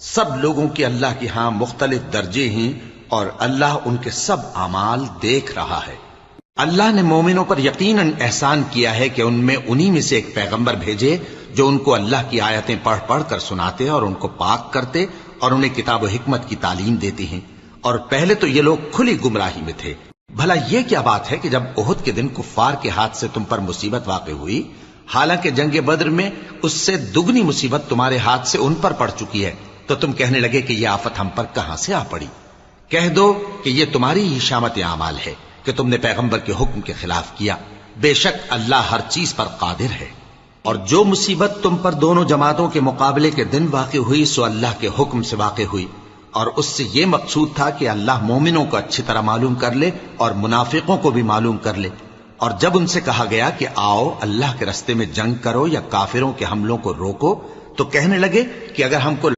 سب لوگوں کے اللہ کے ہاں مختلف درجے ہیں اور اللہ ان کے سب اعمال دیکھ رہا ہے۔ اللہ نے مومنوں پر یقیناً احسان کیا ہے کہ ان میں انہی میں سے ایک پیغمبر بھیجے جو ان کو اللہ کی آیتیں پڑھ پڑھ کر سناتے اور ان کو پاک کرتے اور انہیں کتاب و حکمت کی تعلیم دیتے ہیں، اور پہلے تو یہ لوگ کھلی گمراہی میں تھے۔ بھلا یہ کیا بات ہے کہ جب احد کے دن کفار کے ہاتھ سے تم پر مصیبت واقع ہوئی، حالانکہ جنگ بدر میں اس سے دگنی مصیبت تمہارے ہاتھ سے ان پر پڑ چکی ہے، تو تم کہنے لگے کہ یہ آفت ہم پر کہاں سے آ پڑی؟ کہہ دو کہ یہ تمہاری ہی شامت اعمال ہے کہ تم نے پیغمبر کے حکم کے خلاف کیا، بے شک اللہ ہر چیز پر قادر ہے۔ اور جو مصیبت تم پر دونوں جماعتوں کے مقابلے کے دن واقع ہوئی سو اللہ کے حکم سے واقع ہوئی، اور اس سے یہ مقصود تھا کہ اللہ مومنوں کو اچھی طرح معلوم کر لے اور منافقوں کو بھی معلوم کر لے۔ اور جب ان سے کہا گیا کہ آؤ اللہ کے رستے میں جنگ کرو یا کافروں کے حملوں کو روکو، تو کہنے لگے کہ اگر ہم کو